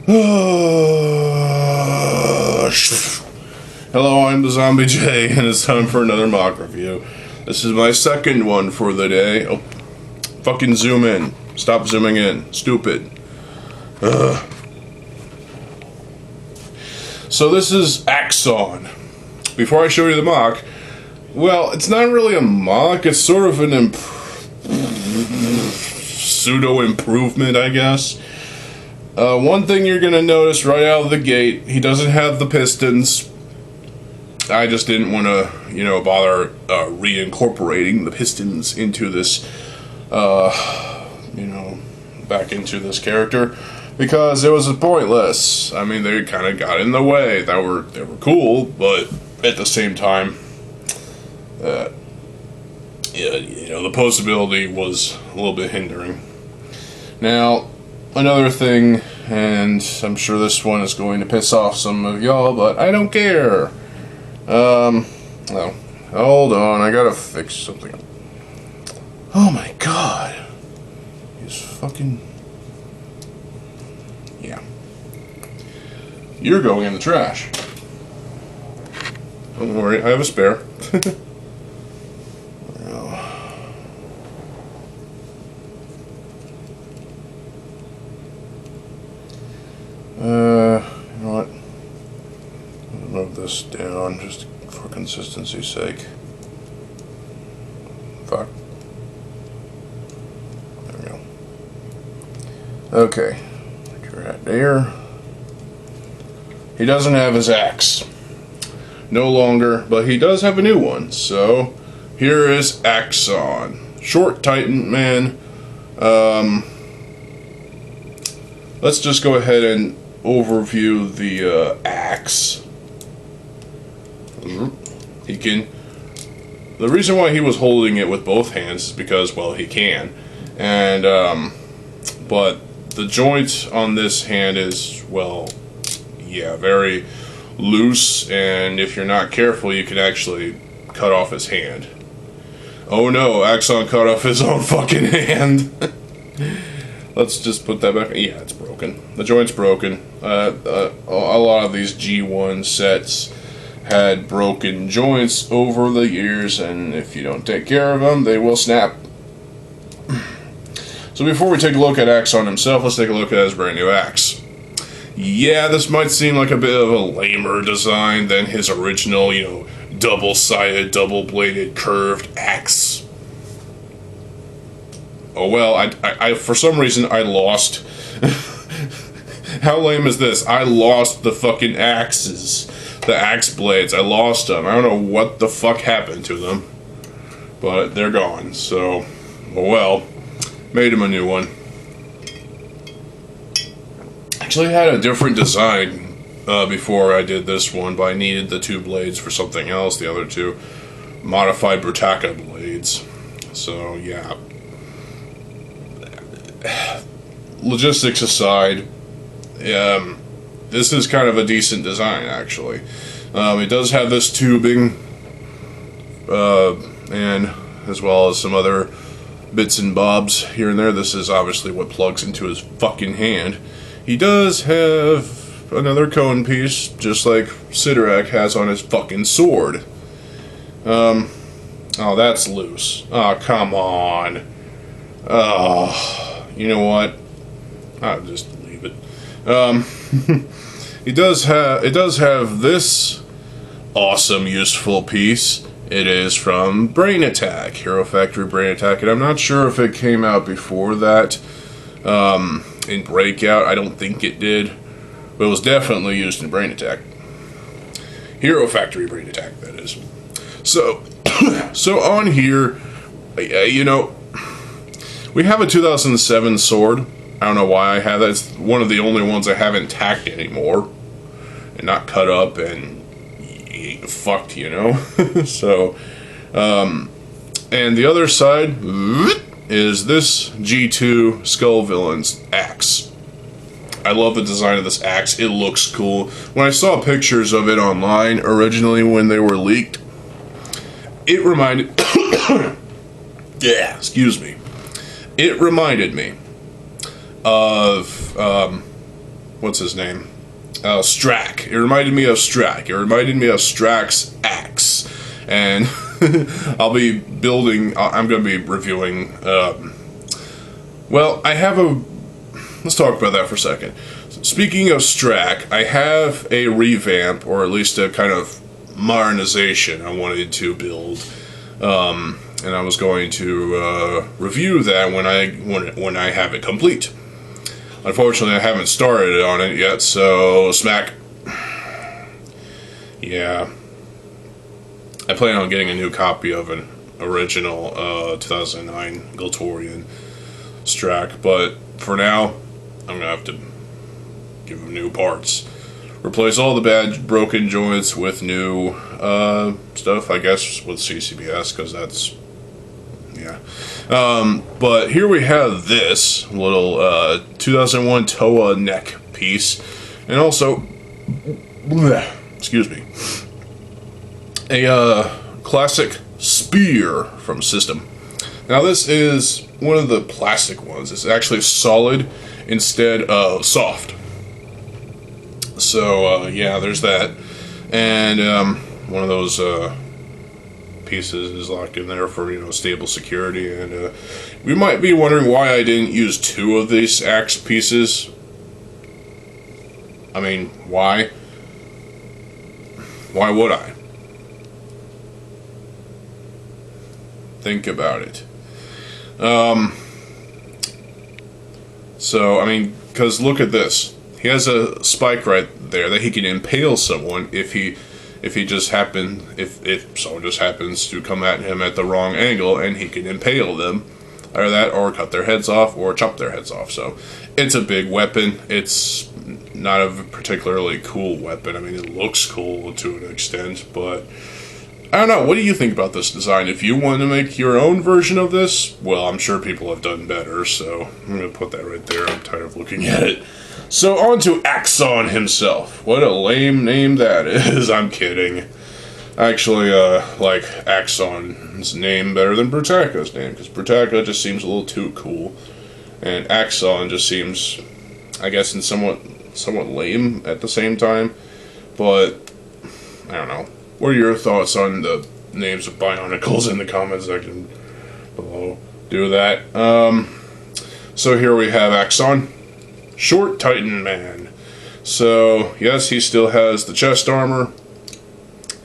Hello, I'm TheZOMBIEJ, and it's time for another MOC review. This is my second one for the day. Oh, fucking zoom in. Stop zooming in. Stupid. So this is Axonn. Before I show you the MOC, well, it's not really a MOC, it's sort of an pseudo-improvement, I guess. One thing you're gonna notice right out of the gate, he doesn't have the pistons. I just didn't want to, bother reincorporating the pistons into this, back into this character, because it was pointless. I mean, they kind of got in the way. They were cool, but at the same time, the posability was a little bit hindering. Now, another thing, and I'm sure this one is going to piss off some of y'all, but I don't care. Oh, hold on, I gotta fix something. Oh my god. He's fucking... Yeah. You're going in the trash. Don't worry, I have a spare. You know what? I'll move this down just for consistency's sake. Fuck. There we go. Okay. Right there. He doesn't have his axe. No longer, but he does have a new one. So, here is Axonn. Short Titan Man. Let's just go ahead and overview the axe. He can... The reason why he was holding it with both hands is because, well, he can. And, but the joint on this hand is, well, yeah, very loose, and if you're not careful, you can actually cut off his hand. Oh no, Axonn cut off his own fucking hand. Let's just put that back. Yeah, it's broken. The joint's broken. A lot of these G1 sets had broken joints over the years, and if you don't take care of them, they will snap. So before we take a look at Axonn himself, let's take a look at his brand new axe. Yeah, this might seem like a bit of a lamer design than his original, double-sided, double-bladed, curved axe. Oh well, I for some reason I lost. How lame is this? I lost the fucking axes. The axe blades. I lost them. I don't know what the fuck happened to them. But they're gone, so... Oh well. Made him a new one. Actually, I had a different design before I did this one, but I needed the two blades for something else. The other two modified Brutaka blades. So, yeah. Logistics aside, this is kind of a decent design, actually. It does have this tubing, and as well as some other bits and bobs here and there. This is obviously what plugs into his fucking hand. He does have another cone piece, just like Sidorak has on his fucking sword. Oh, that's loose. Oh, come on. Oh, you know what? I'll just leave it. It does have this awesome, useful piece. It is from Brain Attack, Hero Factory Brain Attack, and I'm not sure if it came out before that in Breakout. I don't think it did, but it was definitely used in Brain Attack. Hero Factory Brain Attack, that is. So, so on here, we have a 2007 sword. I don't know why I have that. It's one of the only ones I haven't tacked anymore, and not cut up and fucked, So, and the other side is this G2 Skull Villain's axe. I love the design of this axe. It looks cool. When I saw pictures of it online originally when they were leaked, it reminded... yeah, excuse me. It reminded me of what's his name? Strack. It reminded me of Strack. It reminded me of Strack's axe. And I'll be building, I'm going to be reviewing, well, I have a, let's talk about that for a second. Speaking of Strack, I have a revamp, or at least a kind of modernization I wanted to build. And I was going to review that when I have it complete. Unfortunately, I haven't started on it yet, so smack. Yeah. I plan on getting a new copy of an original 2009 Galtorian Strack, but for now, I'm going to have to give them new parts. Replace all the bad broken joints with new stuff, I guess, with CCBS, because that's, yeah. But here we have this little 2001 Toa neck piece, and also, excuse me, a classic spear from System. Now this is one of the plastic ones. It's actually solid instead of soft. So yeah, there's that, and one of those pieces is locked in there for, you know, stable security. And we might be wondering why I didn't use two of these axe pieces. I mean, why? Why would I? Think about it. So I mean, because look at this. He has a spike right there that he can impale someone if someone just happens to come at him at the wrong angle, and he can impale them, or that, or cut their heads off, or chop their heads off. So it's a big weapon. It's not a particularly cool weapon. I mean, it looks cool to an extent, but I don't know. What do you think about this design? If you want to make your own version of this, well, I'm sure people have done better, so I'm going to put that right there. I'm tired of looking at it. So on to Axonn himself. What a lame name that is. I'm kidding. I actually like Axonn's name better than Brutaka's name, because Brutaka just seems a little too cool, and Axonn just seems, I guess, somewhat lame at the same time. But I don't know. What are your thoughts on the names of Bionicles in the comments section below? Do that. So here we have Axonn. Short Titan Man. So, yes, he still has the chest armor.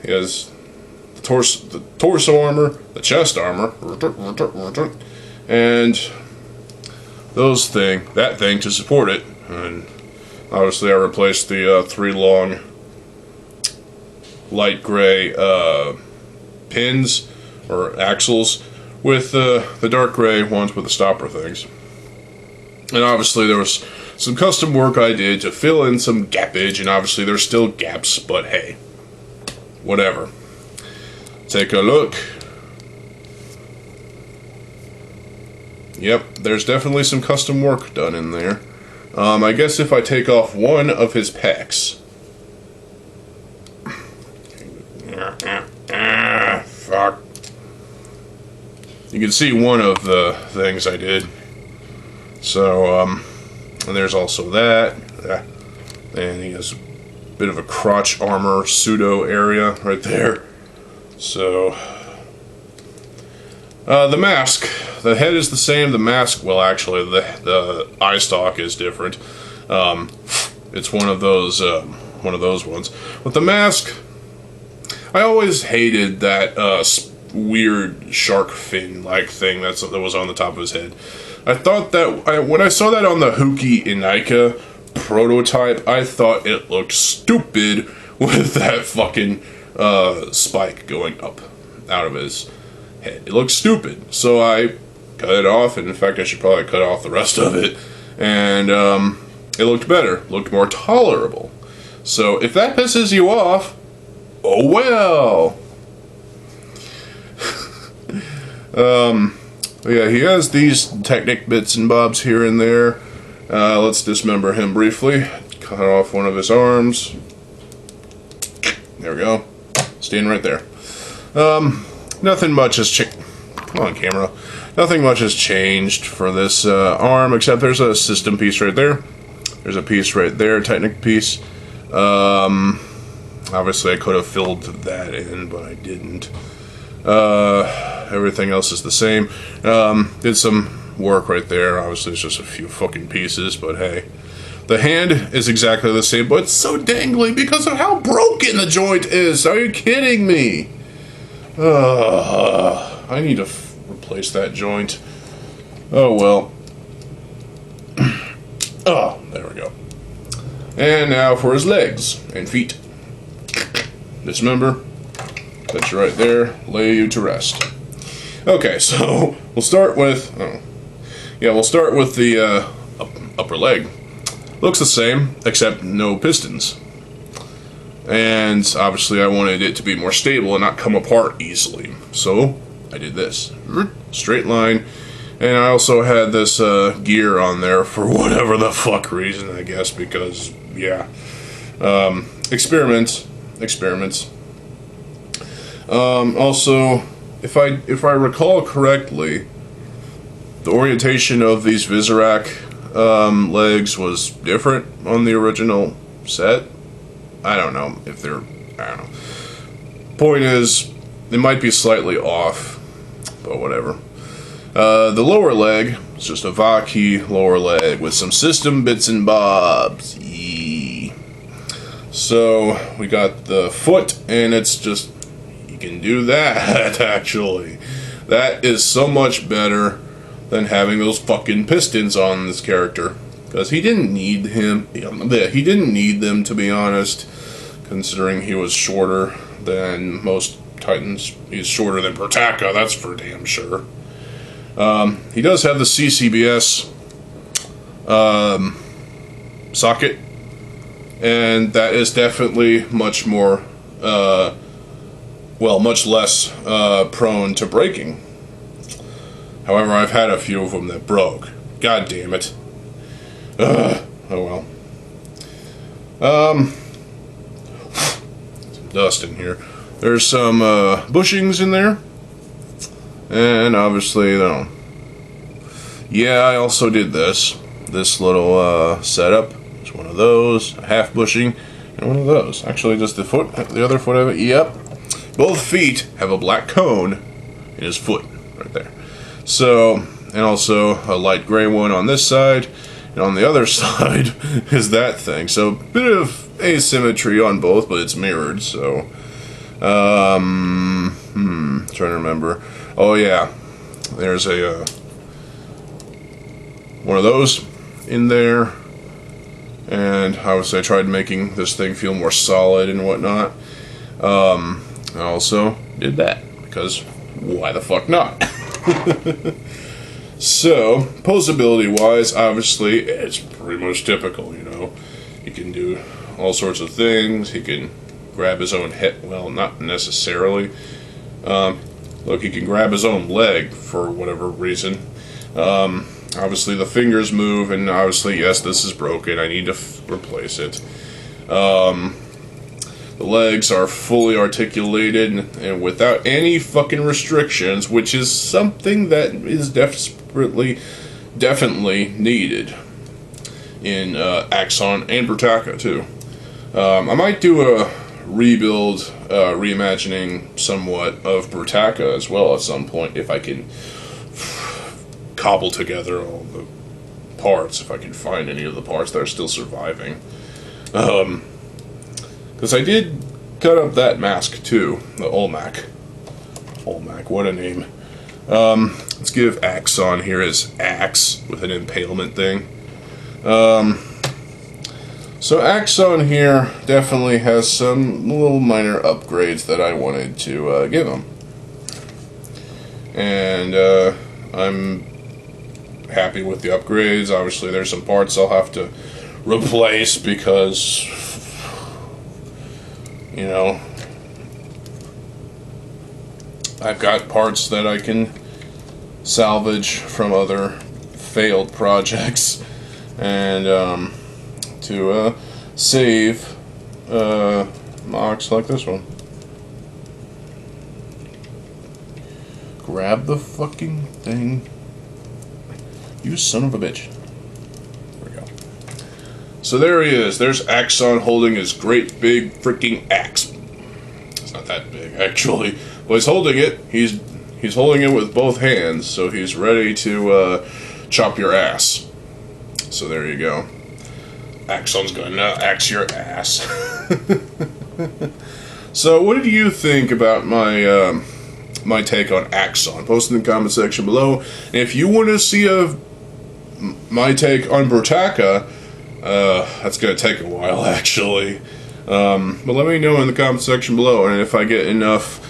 He has the torso armor, the chest armor, and that thing to support it. And obviously I replaced the 3 long light gray pins, or axles, with the dark gray ones with the stopper things. And obviously there was some custom work I did to fill in some gappage, and obviously there's still gaps, but hey, whatever. Take a look. Yep, there's definitely some custom work done in there. I guess if I take off one of his pecs. Fuck. You can see one of the things I did. So, and there's also that. And he has a bit of a crotch armor pseudo area right there. So, the mask. The head is the same. The mask, well, actually, the eye stalk is different. It's one of those ones. But the mask, I always hated that weird shark fin-like thing that was on the top of his head. I thought that when I saw that on the Huki Inika prototype, I thought it looked stupid with that fucking spike going up out of his head. It looked stupid, so I cut it off, and in fact I should probably cut off the rest of it, and it looked better, looked more tolerable. So if that pisses you off, oh well. Yeah, he has these Technic bits and bobs here and there. Let's dismember him briefly. Cut off one of his arms. There we go. Staying right there. Nothing much has changed. Come on, camera. Nothing much has changed for this arm, except there's a system piece right there. There's a piece right there, Technic piece. Obviously I could have filled that in, but I didn't. Everything else is the same. Did some work right there. Obviously it's just a few fucking pieces, but hey. The hand is exactly the same, but it's so dangly because of how broken the joint is. Are you kidding me? I need to replace that joint. Oh well. Oh, there we go. And now for his legs and feet. Dismember. That's right there. Lay you to rest. Okay, so we'll start with. We'll start with the upper leg. Looks the same, except no pistons. And obviously I wanted it to be more stable and not come apart easily. So I did this. Straight line. And I also had this gear on there for whatever the fuck reason, I guess, because, yeah. Experiments. Also, if I recall correctly, the orientation of these Vizirac legs was different on the original set. I don't know if they're... I don't know. Point is, it might be slightly off, but whatever. The lower leg is just a Vaki lower leg with some system bits and bobs. Yee. So, we got the foot, and it's just... You can do that, actually. That is so much better than having those fucking pistons on this character, because he didn't need him. He didn't need them, to be honest, considering he was shorter than most Titans. He's shorter than Protaka, that's for damn sure. He does have the CCBS socket, and that is definitely much more, much less prone to breaking. However, I've had a few of them that broke. God damn it. Oh well. Some dust in here. There's some bushings in there. And obviously, yeah, I also did this little setup. There's one of those, a half bushing, and one of those. Actually, just the other foot of it. Yep. Both feet have a black cone in his foot, right there. So, and also a light gray one on this side, and on the other side is that thing. So, bit of asymmetry on both, but it's mirrored, so. Trying to remember. Oh yeah, there's a one of those in there, and obviously I tried making this thing feel more solid and whatnot. I also did that because why the fuck not? So posability wise, obviously it's pretty much typical. You know, he can do all sorts of things. He can grab his own head. Well, not necessarily. Look, he can grab his own leg for whatever reason. Obviously, the fingers move, and obviously, yes, this is broken. I need to replace it. The legs are fully articulated and without any fucking restrictions, which is something that is definitely needed in Axonn and Protaka, too. I might do a rebuild, reimagining somewhat of Protaka as well at some point, if I can cobble together all the parts, if I can find any of the parts that are still surviving. Because I did cut up that mask too, the Olmec. Olmec, what a name. Let's give Axonn here his axe with an impalement thing. So Axonn here definitely has some little minor upgrades that I wanted to give him. And I'm happy with the upgrades. Obviously there's some parts I'll have to replace because, you know, I've got parts that I can salvage from other failed projects and to save MOCs like this one. Grab the fucking thing. You son of a bitch. There we go. So there he is. There's Axonn holding his great big freaking axe. It's not that big, actually. But he's holding it. He's holding it with both hands, so he's ready to chop your ass. So there you go. Axonn's gonna axe your ass. So what did you think about my my take on Axonn? Post in the comment section below. And if you want to see my take on Brutaka, that's gonna take a while actually. But let me know in the comment section below, and if I get enough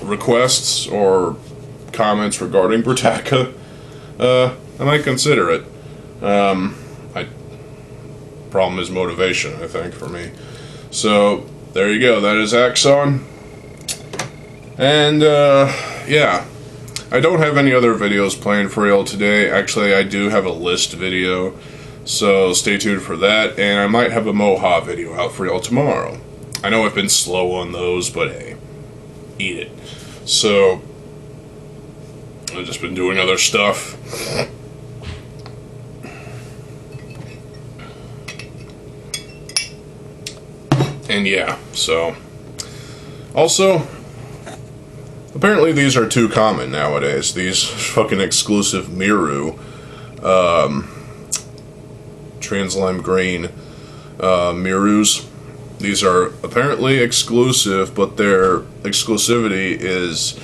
requests or comments regarding Brutaka, I might consider it. Problem is motivation, I think, for me. So there you go. That is Axonn. And yeah, I don't have any other videos planned for y'all today. Actually, I do have a list video, so stay tuned for that. And I might have a MOC video out for y'all tomorrow. I know I've been slow on those, but hey, eat it. So I've just been doing other stuff. And yeah, so also, apparently these are too common nowadays. These fucking exclusive Miru trans lime green Mirus. These are apparently exclusive, but their exclusivity is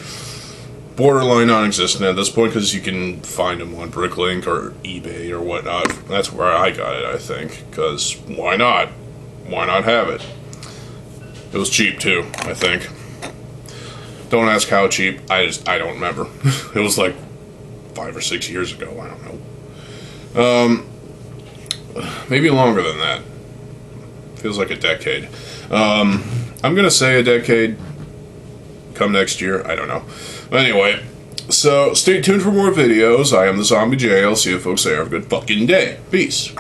borderline non-existent at this point because you can find them on Bricklink or eBay or whatnot. That's where I got it, I think, because why not? Why not have it? It was cheap too, I think. Don't ask how cheap. I don't remember. It was like 5 or 6 years ago. I don't know. Maybe longer than that. Feels like a decade. I'm gonna say a decade. Come next year. I don't know. But anyway, so stay tuned for more videos. I am TheZOMBIEJ. I'll see you folks there. Have a good fucking day. Peace.